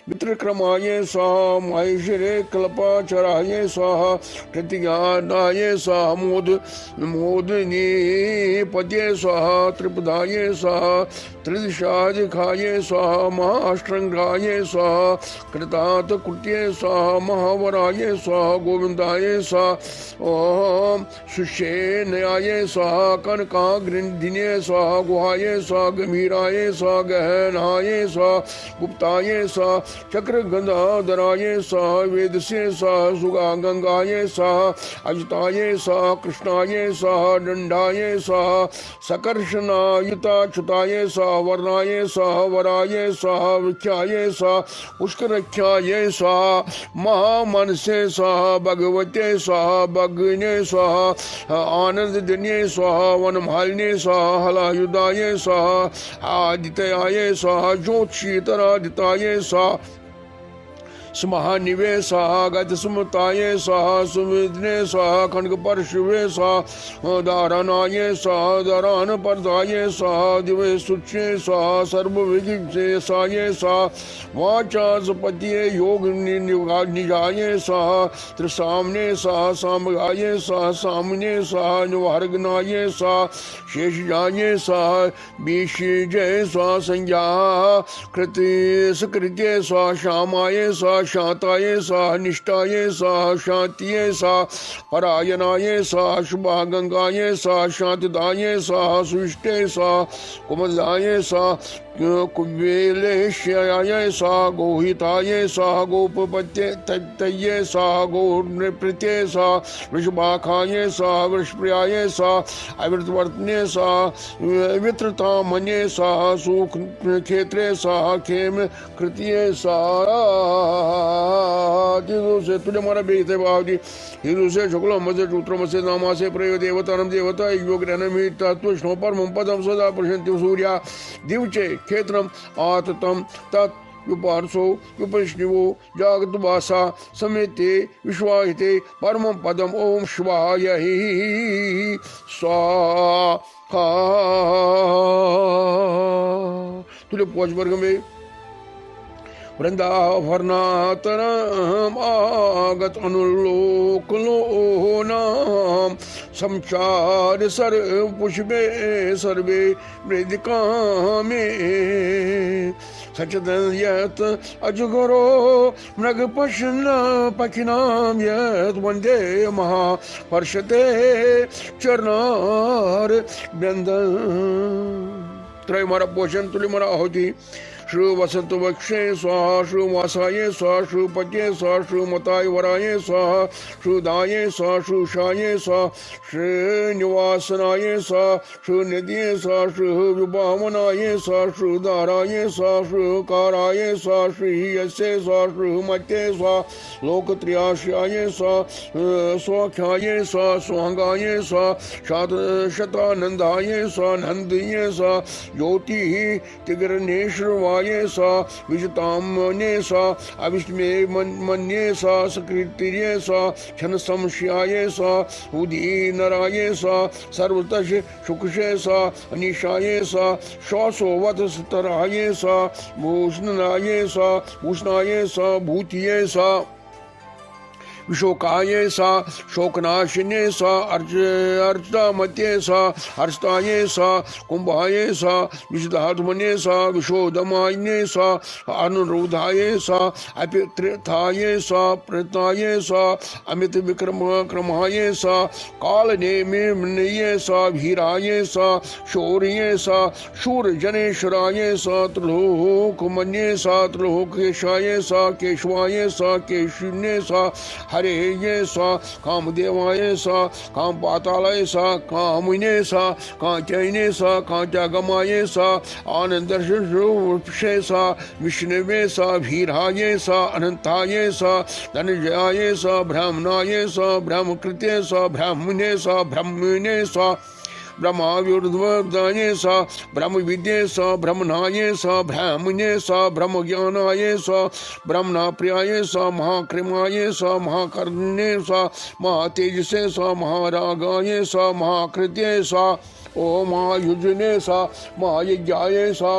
वित्रक्रमाय स्वाहा, माहेश्वरे कल्पाचराय स्वाहा, कृतिज्ञानाय स्वाहा, मोदिनी पद्ये स्वाहा, त्रिपदाय स्वाहा, त्रिदिशाधिकाय स्वाहा, महाअष्टंगाय स्वाहा, कृतात् कृत्ये स्वाहा, महावराय स्वाहा, गोविंदाय स्वाहा, ओम सुषेणयाय स्वाहा, कनकाग्निधिने स्वाहा, गुहाय स्वाहा, गंभीराय स्वाहा, गहनाय स्वाहा, गुप्ताय स्वाहा, चक्र गंगाधराय स्वाहा, वेद से स्वाहा, सुगा गंगाय स्वाहा, अजिताय स्वाहा, कृष्णाय स्वाहा, दंडाय स्वाहा, सकर्षणायुताच्युताय स्वाहा, वर्णाय स्वाहा, वराय स्वाहा, वृक्षाय स्वाहा, पुष्करख्याय स्वाहा, महामनसे स्वाहा, भगवते स्वाहा, भगने स्वाहा, आनंद दिने स्वाहा, वनमालिने स्वाहा, हलायुधाय स्वाहा, आदित्याय स्वाहा, ज्योतिषीतरादिताय स्वाहा, महानिवे स्वाहा, गतसुमताय स्वाहा, सुमिद्ने स्वाहा, खंड परशुवे स्वाहा, दारणाय स्वाहा, दारान परदाय स्वाहा, दिवे सुचे स्वाहा, सर्वविजिसाय स्वाहा, वाचासपतिये योग निजाय स्वाहा, त्रिसामने स्वाहा, सामगाय स्वाहा, सामने स्वाहा, निवार्गनाय स्वाहा, शेषजाय स्वाहा, बीषजय स्वाहा, संज्ञा कृति सुकृत्य स्वाहा, श्यामाय स्वाहा, शांताय स्वाहा, निष्ठाय स्वाहा, शांतिये स्वाहा, परायणाय स्वाहा, शुभा गंगाय स्वाहा, शांतिदाय स्वाहा, सुष्टे स्वाहा, कुमदाय स्वाहा, कुबेलेश्याय स्वाहा, गोहिताय स्वाहा, गोपपत्ये तत्तये स्वाहा, गोनृप्रित्ये स्वाहा, वृषभाखाय स्वाहा, वृषप्रियाय स्वाहा, अवृतवर्तने स्वाहा, वित्रतामन्ये स्वाहा, सुख क्षेत्रे स्वाहा, खेम कृत्ये स्वाहा, से तुझे हमारा बेहते बावजी हिंदू से शुक्ल मसे सूत्र मसे नामा से प्रयोग देवतानम देवता योग तत्व स्नो परम पदम सदा प्रशंति सूर्या दिवचे क्षेत्रम आततम तत् विपार्सो विपश्निवो जागत वासा समेते विश्वाहिते परम पदम ओम शिवाय स्वाहा। तुझे पोच वर्ग में वृंदावनातरम आगत अनुलोकनो नाम संचार सर पुष्पे सर्वे वेदिका में सचदन यत अजगरो मृग पखिनाम यत वंदे महापर्षते चरणार व्यंदन। त्रय मारा पोषण तुले मारा आहुति श्री वसंत वक्षे स्वाहा, श्री वासाये स्वाहा, श्री पत्ये स्वाहा, श्री मताय वराये स्वाहा, श्री दाये स्वाहा, श्री शाये स्वाहा, श्री निवासनाये स्वाहा, श्री निधिये स्वाहा, श्री विभावनाये स्वाहा, श्री दाराये स्वाहा, श्री काराये स्वाहा, श्री यसे स्वाहा, श्री मत्ये स्वाहा, लोकत्रियाश्याये स्वाहा, स्वाख्याये स्वाहा, स्वांगाये स्वाहा, शतानंदाये स्वाहा, नंदये स्वाहा, ज्योति तिग्रनेश्वर सा विजतामने सा अविष्मे मन्ये सा सकृतिर्ये सा क्षण संशयाये सा उदीनराये सा सर्वतश शुकशे सा अनिशाये सा श्वासोवत स्तराये सा भूषणाये सा भूषणाये सा भूतिये सा विशोकाये सा शोकनाशिने सा अर्चामत्ये सा हर्षताये सा कुंभाये सा विशुद्धात्मने सा विशोधमायने सा अनुरुद्धाये सा अपित्रथाये सा प्रताये सा अमित विक्रम क्रमाये सा काल नेमे सा भीराये सा शौर्ये सा शूर जनेश्वराये सा त्रिलोक मन्ये सा त्रिलोकेशाये सा केशवाये सा केशुन्ये सा हरे ये सा कामदेवाय सा काम पातालय सा कामुने सा कांचने सा कांचागमाय सा आनंदर्षे सा विष्णुवे सा भीराय सा अनंताय सा धनजयाय सा ब्राह्मणाय सा ब्रह्मकृत्य सा ब्राह्मणे सा ब्रह्मणे सा ब्रह्माविर्दाये सा ब्रह्म विद्ये सा ब्रह्मणाये सा ब्राह्मणे सा ब्रह्म ज्ञानाय सा ब्रह्मणा प्रियाय सा महाकृमाय सा महाकर्णे सा महातेजसे सा महारागाय सा महाकृत्ये सा ओ महायुजने सा महायज्ञाय सा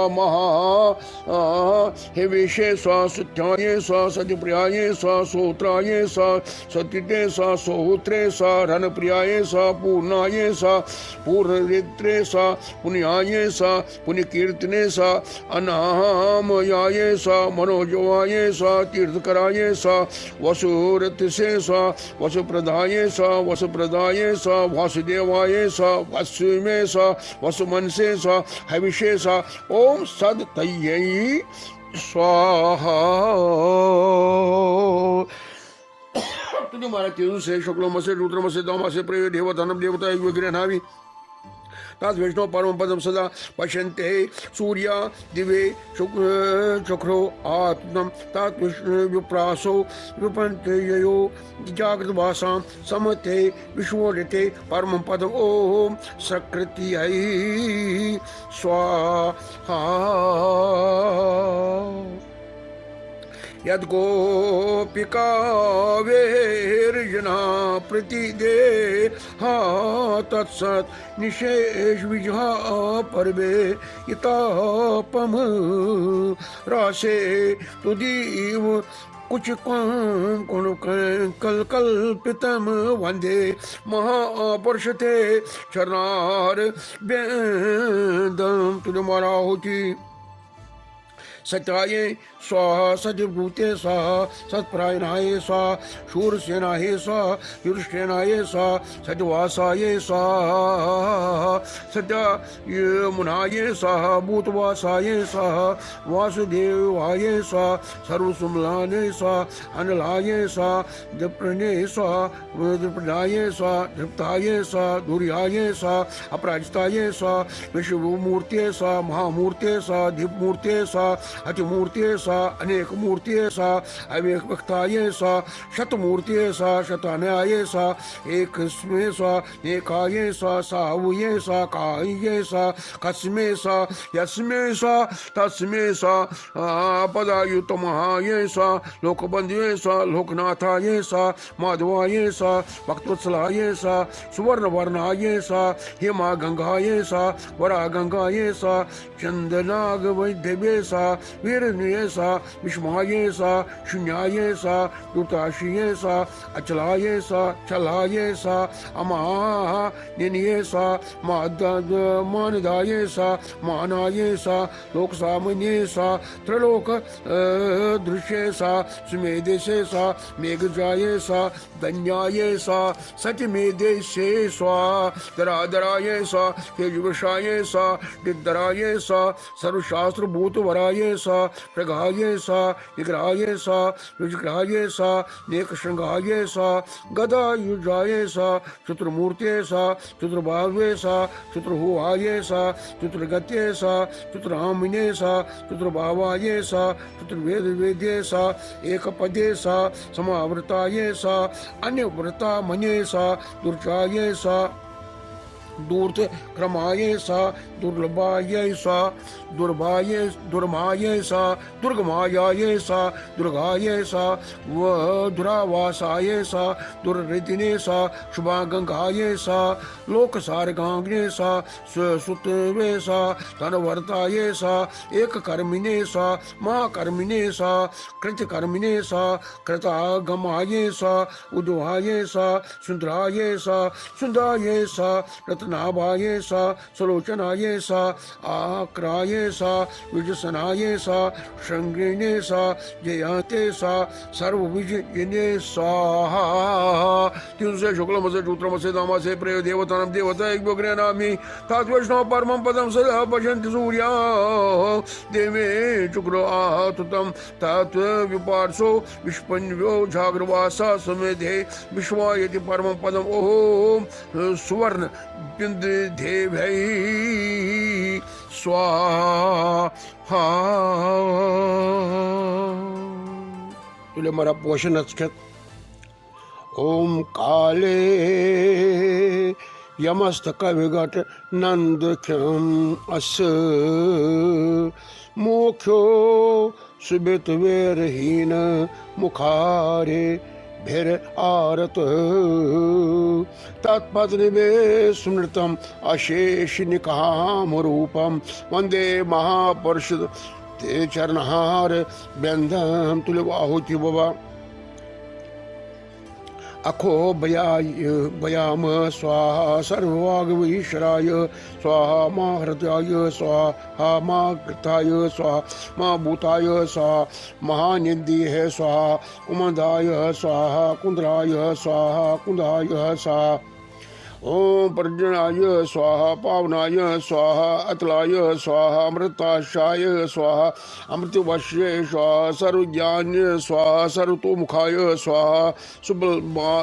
हेवेशे सा सत्याय सा सत्यप्रियाय सा सोत्राय सा सतिते सा सोत्रे सा रणप्रियाय सा पूर्णाय सा पूर्णरित्रे सा पुण्याय सा पुण्यकीर्तने सा अनामयाय सा मनोजवाय सा तीर्थकराय सा वसुरथसे सा वसुप्रदाय सा वसुप्रदाय सा वासुदेवाय सा वसुमे सा वसुमनसे सा हविषे सा ओम सद तय्यै स्वाहा। तुझे मारा तेजु से शुक्लोम से रुद्रम से दामा से प्रयो देवधनम देवता विग्रहणावि तद विष्णु परम पदम सदा पश्यन्ते सूर्या दिवे शुक्रो आत्मम तत् विष्णु विप्रासो विपन्ते यो जागृत भाषां समते विश्वोदिते परम पदम ओम सकृत्यै स्वाहा। यद्गोपिका वेर्जना प्रतिदे हा तत्सत् निशेष विजहा पर्वे इतापम राशे तुदीव कुछ कल कल्पितम वंदे महापुरुषते चरणार बेदम। तुझे मारा होती सत्याये स्वाहा सद्भूते स्वाहा सत्परायणाय स्वाहा शूरसेनाय स्वाहा युधिष्ठिराय स्वाहा सद्वासाय स्वाहा सत्यमुनाय स्वाहा भूतवासाय स्वाहा वासुदेवाय स्वाहा सर्वसुमलाय स्वाहा अनलाय स्वाहा दीप्रणय स्वाहा दीपनाय स्वाहा दीप्ताय स्वाहा धुर्याय स्वाहा अपराजिताय स्वाहा विश्वमूर्ते स्वाहा महामूर्ते स्वाहा दीपमूर्ते स्वाहा अतिमूर्ते सा अनेक मूर्तिये सा अनेक भक्ताये सा शतमूर्तिये सा शतान्याये सा एकस्मे सा एकाये सा सावये सा काये सा कस्मे सा यस्मे सा तस्मे सा पदायुतमहाये सा लोकबंधुये सा लोकनाथाये सा माधवाये सा भक्तवत्सलाये सा सुवर्णवर्णाये सा हेमा गंगाये सा वरा गंगाये सा चंदनाग वैद्यवे सा वीरन्ये सा विष्माये सा शून्याये सा दुताशिये सा अचलाये सा चलाये सा अमानिये सा मानदाये सा मानाये सा लोक सामन्ये सा त्रिलोक दृश्ये सा सुमेधे सा मेघजाये सा धन्याये सा सत्यमेधे से स्वा दरादराये सा तेजवशाये सा दिग्धराये सा सर्वशास्त्र भूत वराये सा प्रगाये सा निग्रहाये सा विग्रहाये सा नेक श्रृंगाये सा गदा युजाये सा चतुर्मूर्ते सा चतुर्बाहवे सा चतुर्हुआये सा चतुर्गत्ये सा चतुरामिने सा चतुर्भावाये सा चतुर्वेद वेद्ये सा एकपदे सा समावृताये सा अन्यव्रता मने सा दुर्चाये सा दूर्थ क्रमाय सा दुर्लभाय सा दुर्माय सा दुर्गमाय सा दुर्गाय सा दुरावासाय सा दुर्रितिने सा शुभागंगाय सा लोक सारगांगने सा सुतवे सा धनवर्ताय सा एक कर्मिने सा महाकर्मिने सा कृतकर्मिने सा कृतागमाय सा उद्वाय सा सुंदराय सा सुंदराय सा रत्नाभाय सा सलोचनाय सा आक्राय सा विजसनाय सा श्रृंगिणे सा जयते सा सर्वविजयिने स्वाहा। तिरुसे शुक्लमसे शूत्रमसे दामसे प्रेय देवतानां देवता एकग्रहणामि तात वैष्णव परमं पदं सदा पश्यन्ति सूर्या देवे शुक्र आहतुतं तात विपार्शो विष्पन्यो जागृवासा समेधे विश्वायति परमं पदम् ओम सुवर्ण देवै स्वाहा। तुले मारा पोषण नक्षत्र ओम काले यमस्तक विघट नंदख्यम अस मोख्यो सुबित वेरहीन मुखारे भिर आरत तत्पदनिवे स्मृतम अशेष निकाम रूपम वंदे महापुरुष ते चरणहार बंधम तुले आहुति बाबा अखो बयाम स्वाहा सर्ववागवीश्वराय स्वाहा मा हृदयाय स्वाहा मा कृताय स्वाहा मा भूताय स्वाहा महानिंदीय स्वाहा कुमदाय स्वाहा कुंद्राय स्वाहा कुंदाय स्वाहा ओम पर्जनाय स्वाहा पावनाय स्वाहा अतलाय स्वाहा अमृताशाय स्वाहा अमृतवश्ये स्वाहा सर्वज्ञान्य स्वाहा सर्वतोमुखाय स्वाहा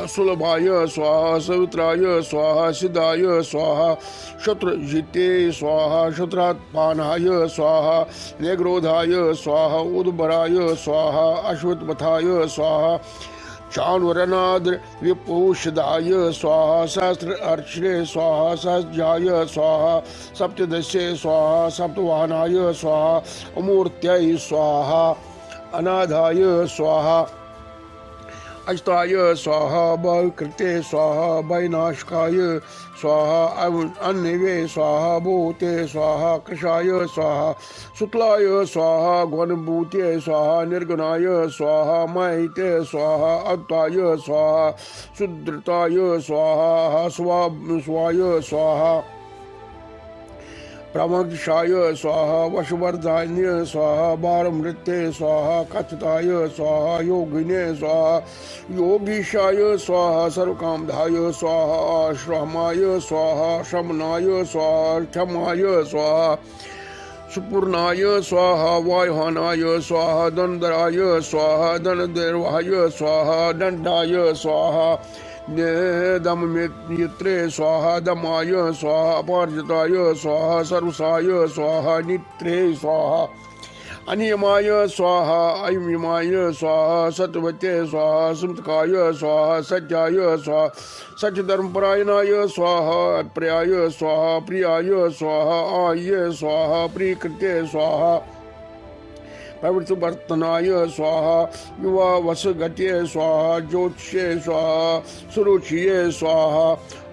सुलभाय स्वाहा सवित्राय स्वाहा सिद्धाय स्वाहा शत्रुजिते स्वाहा शत्रात्पानाय स्वाहा निग्रोधाय स्वाहा उद्भराय स्वाहा अश्वत्थपथाय स्वाहा चाणुरनाद्र विपूषदाय स्वाहा सहस्र अर्चने स्वाहा सहस्राय स्वाहा सप्तदशे स्वाहा सप्तवाहनाय स्वाहा अमूर्त्यै स्वाहा अनाधाय स्वाहा अष्टाय स्वाहा भयकृते स्वाहा भयनाशकाय स्वाहा अन्नवे स्वाहा भूते स्वाहा कृशाय स्वाहा शुक्लाय स्वाहा गणभूते स्वाहा निर्गुणाय स्वाहा महिते स्वाहा अद्वैताय स्वाहा शुद्रताय स्वाहा स्वाय स्वाहा प्रमोक्षाय स्वाहा वशवर्धान्य स्वाहा बारमृत्ये स्वाहा कथिताय स्वाहा योगिने स्वाहा योगीशाय स्वाहा सर्वकामधाय स्वाहा आश्रमाय स्वाहा शमनाय स्वाहा क्षमाय स्वाहा सुपूर्णाय स्वाहा वायुहानाय स्वाहा दंडराय स्वाहा दंडदेवाय स्वाहा दंडाय स्वाहा दममित्रे स्वाहा दमाय स्वाहा अपार्जिताय स्वाहा सर्वसाय स्वाहा नित्रे स्वाहा अनियमाय स्वाहा अयमिमाय स्वाहा सत्यवते स्वाहा सुमतकाय स्वाहा सत्याय स्वाहा सत्यधर्मपरायणाय स्वाहा अप्रियाय स्वाहा प्रियाय स्वाहा आय स्वाहा प्रियकृते स्वाहा प्रवृत्तिवर्तनाय स्वाहा युवा वसगत्ये स्वाहा ज्योतिषे स्वाहा सुरुचिये स्वाहा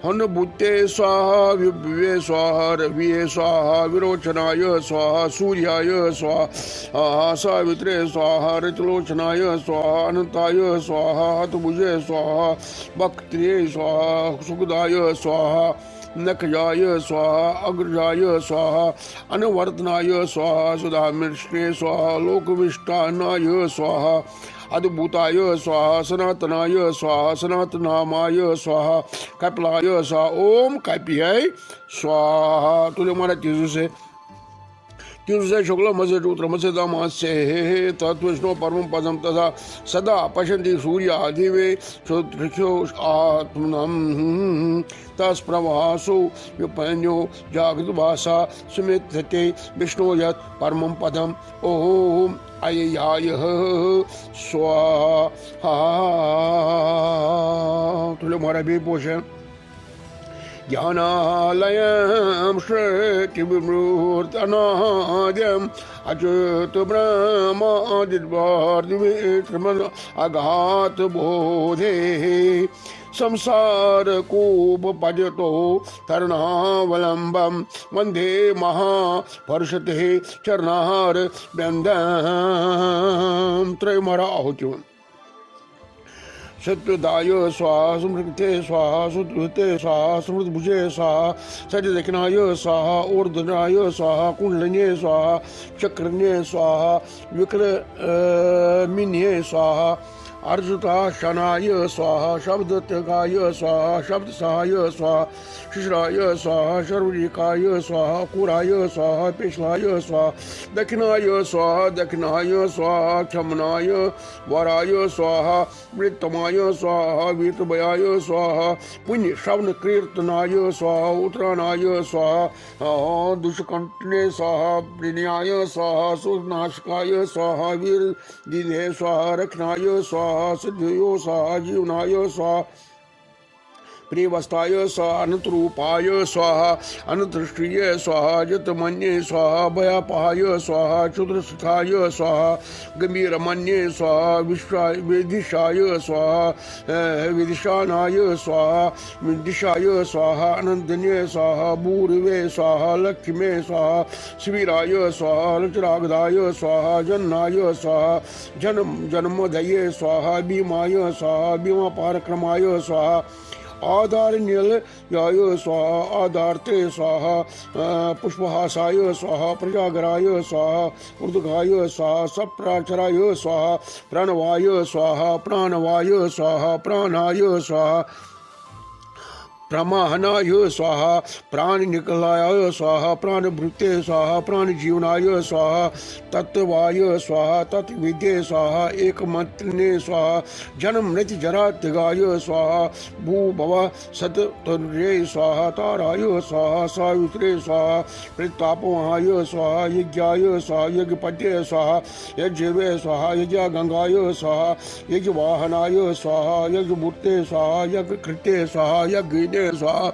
हनुभूते स्वाहा विभवे स्वाहा रविये स्वाहा विरोचनाय स्वाहा सूर्याय स्वाहा सावित्रे स्वाहा ऋतुलोचनाय स्वाहा अनंताय स्वाहा हतभुजे स्वाहा भक्त्ये स्वाहा सुखदाय स्वाहा नखजाय स्वाहा अग्रजाय स्वाहा अनुवर्तनाय स्वाहा सुधामिष्णे स्वाहा लोकविष्टानाय स्वाहा अद्भुताय स्वाहा सनातनाय स्वाहा सनातनामाय स्वाहा कपिलाय स्वाहा ओम कपियाय स्वाहा। तुले मारा तिरुसे शुक्लमसे शूत्रमसे दामसे तत्विष्णु परमं पदं तथा सदा पश्यन्ति सूर्यादिवे श्रोत्रख्यो आत्मनं तस्प्रवासो विपन्यो जागृतभासा सुमित्यते विष्णु यत् परमं पदम् ओम अय्याय स्वाहा। तुले मारा भी पोषण ज्ञानालयं श्रुतिविमूर्तनाद्यम् अच्युतब्रह्मादिर्वादिवेत्रमन् अगाधबोधे संसारकूपपजतो तरुणावलम्बं वन्दे महापरिषते चरणार व्यन्दं त्रयमरा आहुतिः सत्यदाय स्वाहा समृते स्वाहा सुदृते स्वाहा समृद्धभुजे स्वाहा सजदक्षिणाय स्वाहा ऊर्ध्वनाय स्वाहा कुंडलिन्ये स्वाहा चक्रन्ये स्वाहा विक्रमिन्ये स्वाहा अर्जुताशनाय स्वाहा शब्दत्यगाय स्वाहा शब्दसहाय स्वाहा शिश्राय स्वाहा शर्वरिकाय स्वाहा कुराय स्वाहा पेशलाय स्वाहा दक्षिणाय स्वाहा क्षमनाय वराय स्वाहा वृत्तमाय स्वाहा वीतभयाय स्वाहा पुण्य श्रवण कीर्तनाय स्वाहा उत्तरायणाय स्वाहा दुष्कंठने स्वाहा प्रणयाय स्वाहा सुनाशकाय स्वाहा वीर दिधे स्वाहा रक्षणाय स्वाहा सिद्धयो स्वाहा जीवनाय स्वाहा प्रियवस्ताय स्वाहा अनंतरूपाय स्वाहा अनंतदृष्टिये स्वाहा जतमन्ये स्वाहा भयापहाय स्वाहा क्षुद्रसुखाय स्वाहा गंभीरमन्ये स्वाहा विदिशाय स्वाहा विदिशानाय स्वाहा विदिशाय स्वाहा अनंतन्ये स्वाहा भूरवे स्वाहा लक्ष्मे स्वाहा शिविराय स्वाहा लचरागदाय स्वाहा जन्नाय स्वाहा जन्मदये स्वाहा भीमाय स्वाहा भीमा पारक्रमाय स्वाहा आधार नील याय स्वाहा आधारते स्वाहा पुष्पहासाय स्वाहा प्रजागराय स्वाहा ऊर्ध्वगाय स्वाहा सप्राचराय स्वाहा प्राणवाय स्वाहा प्राणवाय स्वाहा प्राणाय स्वाहा प्रमाहनाय स्वाहा प्राण निकलाय स्वाहा प्राण भृते स्वाहा प्राण जीवनाय स्वाहा तत्वाय स्वाहा तत्विद्ये स्वाहा एकमंत्रने स्वाहा जन्म मृत्यु जरा त्यागाय स्वाहा भू भव सततुर्ये स्वाहा ताराय स्वाहा सावित्रे स्वाहा प्रतापमहाय स्वाहा यज्ञाय स्वाहा यज्ञपत्ये स्वाहा यज्ञवे स्वाहा यज्ञ गंगाय स्वाहा यज्ञ वाहनाय स्वाहा यज्ञ मूर्ते स्वाहा यज्ञ कृत्ये स्वाहा यज्ञ स्वाहा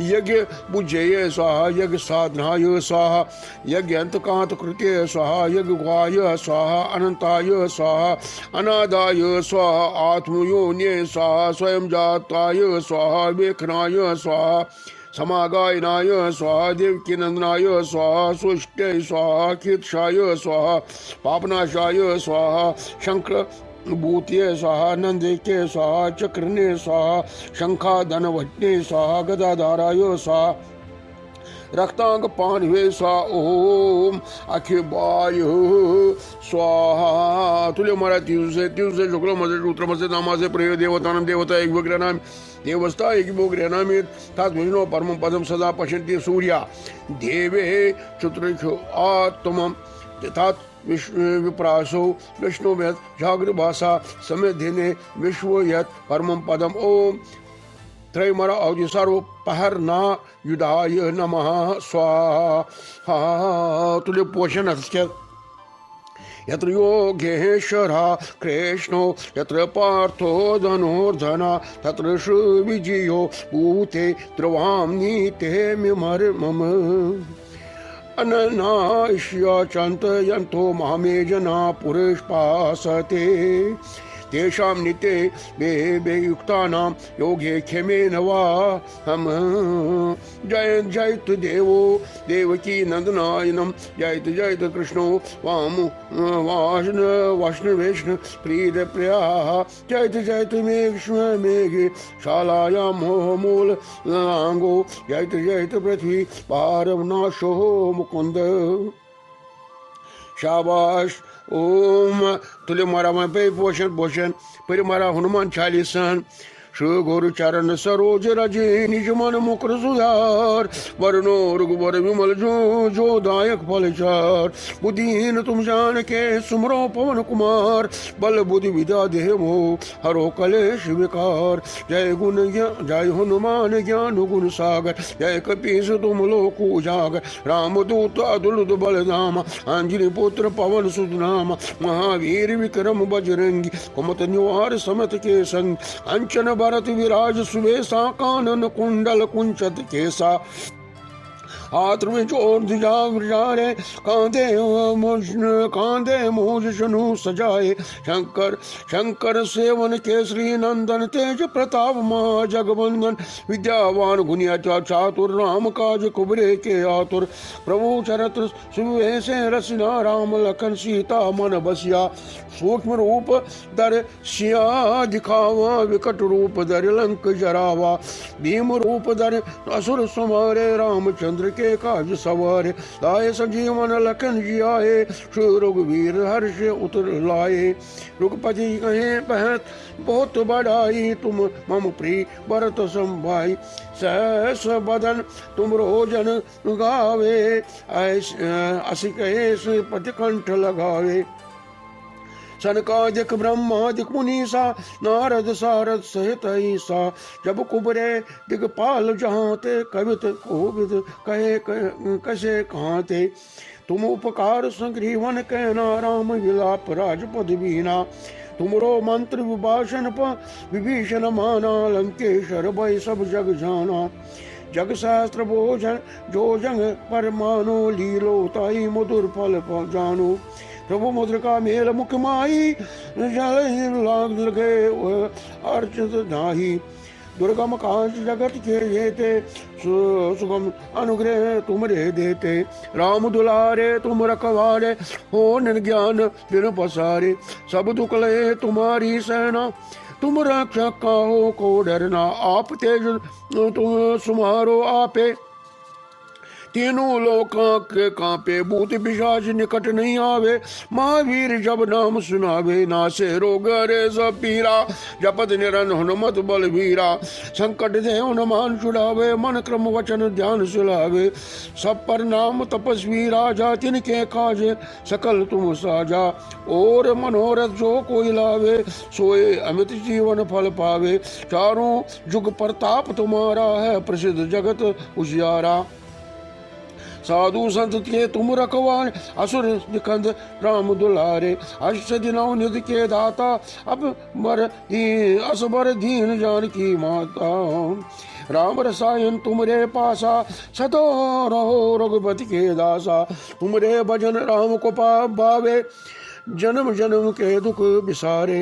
यज्ञ बुझेय स्वाहा यज्ञ साधनाय स्वाहा यज्ञ अंतकांत कृत्य स्वाहा यज्ञ गुहाय स्वाहा अनंताय स्वाहा अनादाय स्वाहा आत्मयोन्ये स्वाहा स्वयं जाताय स्वाहा वेखनाय स्वाहा समागायनाय स्वाहा देवकीनंदनाय स्वाहा सुष्टे स्वाहा कीर्षाय स्वाहा पापनाशाय स्वाहा शंकर भूतिये स्वाहा नंदिके स्वाहा चक्रने स्वाहा शंखा धनवट्ने स्वाहा गदाधाराय स्वाहा रक्तांग पानवे स्वाहा ओम अखिबाय स्वाहा तुले मरा तीव्र शुक्ल मजे उत्तर मजे नामासे प्रिय देवतानम देवता एक विग्रहनाम देवस्ता एक विग्रहनाम तत् विष्णु परम पदम सदा पश्यन्ति सूर्या देवे चतुर्षु आत्मम तत् विप्रासो विष्णु यत् जागृभाषा समेधिने विश्व यत् परमं पदम ओम त्रयमरा औजि सर्व पहरना युधाय नमः स्वाहा तुले पोषण अस्के यत्र योगेश्वरा कृष्णो यत्र पार्थो धनुर्धना तत्र श्रीविजयो भूते ध्रुवां नीते मम अननाश्य चन्तयन्तो मामे जना पुरुषपासते तेषां नित्ये बे युक्तानां योगे खेमेन वा हम जयत देवो देवकी नंदनायनं जयत कृष्णो वाम वाष्णवेष्ण प्रीत प्रियाः जयत मेघे शालायां मूल लांगो जयत पृथ्वी पारवनाशो मुकुंद शाबाश ओम तुले मारा पे पोषण पर मारा हनुमान चालीसन श्री गुरु चरण सरोज रजे निज मन मुकुर सुधार वरनो रघुवर विमल जो दायक फलचार बुद्धिहीन तुम जान के सुमरो पवन कुमार बल बुद्धि विद्या देव हरो कलेश विकार जय हनुमान ज्ञान गुण सागर जय कपीस तुम लोक उजागर रामदूत अतुलित बलधाम अंजनी पुत्र पवन सुत नाम महावीर विक्रम बजरंगी कुमत निवार समत के संग अंचन भरत विराज सुवेशा कानन कुंडल कुंचत केसा हाथ में चोर ध्वजा विराजे कांधे मूज शनु सजाए शंकर शंकर सेवन केसरी नंदन तेज प्रताप महा जगवंदन विद्यावान गुनिया चातुर राम काज कुबरे के आतुर प्रभु चरत सुवे से रसना राम लखन सीता मन बसिया सूक्ष्म रूप दर सिया दिखावा विकट रूप दर लंक जरावा भीम रूप दर असुर समारे रामचंद्र के काज सवारे लाए संजीवन लखन जी आए श्री रघुवीर हर्ष उतर लाए रघुपति कहे बहत बहुत बड़ाई तुम मम प्रिय भरत संभाई सहस बदन तुम रोजन गावे अस कहे श्रीपति कंठ लगावे सनकादिक ब्रह्मादिक मुनीसा नारद सारद सहित ईसा जब कुबरे दिगपाल जहाँ ते कवित कोविद कहे कसे कहाँ ते तुम उपकार संग्रीवन कहना राम विलाप राजपद बीना तुमरो मंत्र विभाषण विभीषण माना लंकेश्वर भय सब जग जाना जग सहस्त्र भोजन जो जंग पर मानो लीलो ताई मधुर फल जानो प्रभु मुद्रिका मेल मुख माही लाग लगे अर्चित नाही दुर्गम कांच जगत के जेते सुगम अनुग्रह तुमरे देते राम दुलारे तुम रखवारे हो निर्ज्ञान बिन पसारे सब दुख लहे तुम्हारी सेना तुम रक्षक काहो को डरना आप तेज तुम सुमारो आपे तीनों लोकों के कांपे भूत पिशाच निकट नहीं आवे महावीर जब नाम सुनावे नासे रोग रे सब पीरा जपत निरन हनुमत बलवीरा संकट दे हनुमान छुड़ावे मन क्रम वचन ध्यान सुलावे सब पर नाम तपस्वी राजा तिनके काजे सकल तुम साजा और मनोरथ जो कोई लावे सोए अमित जीवन फल पावे चारों जुग प्रताप तुम्हारा है प्रसिद्ध जगत उजियारा साधु संत के तुम रखवार असुर निकंद राम दुलारे अष्ट दिनों निधि के दाता अब असबर दीन जान की माता राम रसायन तुमरे पासा सतो रहो रघुपति के दासा तुमरे भजन राम को पावे जन्म जन्म के दुख बिसारे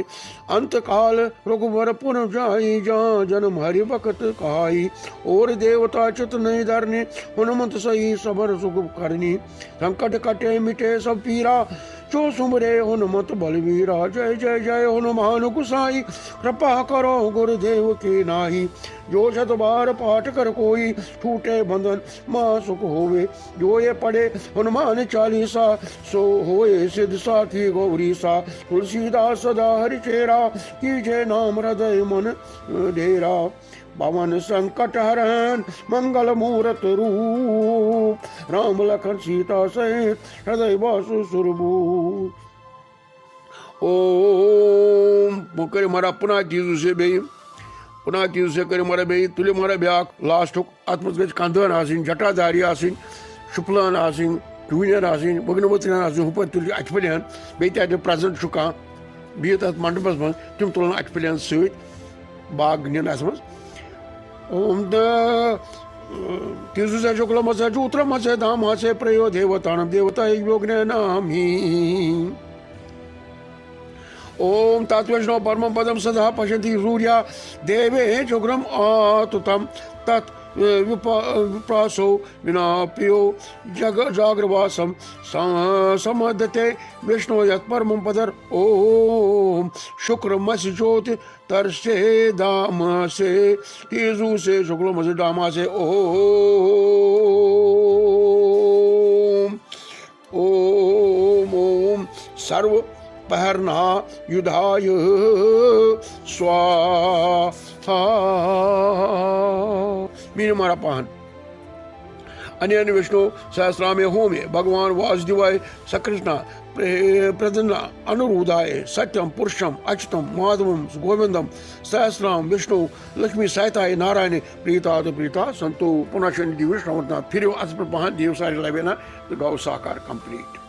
अंत काल रघुवर पुन जाई जहाँ जन्म हरि भक्त कहाई और देवता चित नहीं धरनी हनुमंत सही सबर सुख करनी संकट कटे मिटे सब पीरा जो सुमरे हनुमत बलवीरा जय जय जय हनुमान गुसाई कृपा करो गुरुदेव के नाही जो शत बार पाठ कर कोई छूटे बंधन मां सुख होवे जो ये पढ़े हनुमान चालीसा सो होए सिद्ध साखी गौरी सा तुलसीदास सदा हरि चेरा कीजे नाम हृदय मन डेरा पवन संकट हरण मंगल मूर्त रूप राम लखन सीता सहित हृदय वासु सुरभूप ओम करे मारा पुनः तीजु से बे पुनः तीजु से करे मारा बे तुले मारा ब्याक लास्ट अत मज गज कंदन आसिन जटाधारी आसिन शुक्लान आसिन टूनर आसिन बगनवती आसिन हुपर तुल अटपलियन बे ते प्रेजेंट शुका बे तत मंडपस मन तुम तुलन अटपलियन सहित बाग निनास मन ओम तीजु से शुक्ल मसे चूत्र मसे धाम से प्रयो देवतान देवता योग्य नामी ओम तत्वैष्णव परम पदम सदा पश्यन्ति सूर्या देवे चुग्रम आतुतम तत् विप्रासो विना प्रियो जाग्रवासम समदते विष्णु यत् परमं पदर ओम शुक्र मस ज्योति तरसे दाम से तीजु से शुक्ल मस दामा से ओम ओम ओम सर्व पहरना युधाय स्वाहा मीन मारा पाहन अन्य विष्णु सहस्रामे होमे भगवान वासुदेवाय सकृष्णा प्रदन्ना अनुरुदाय सत्यम पुरुषम अच्युतम माधवम गोविंदम सहस्राम विष्णु लक्ष्मी सहिताय नारायण प्रीता तो प्रीता संतो पुनः शनि दिवस फिर अस पर पाहन देव सारे लवेना तो गौ साकार कंप्लीट।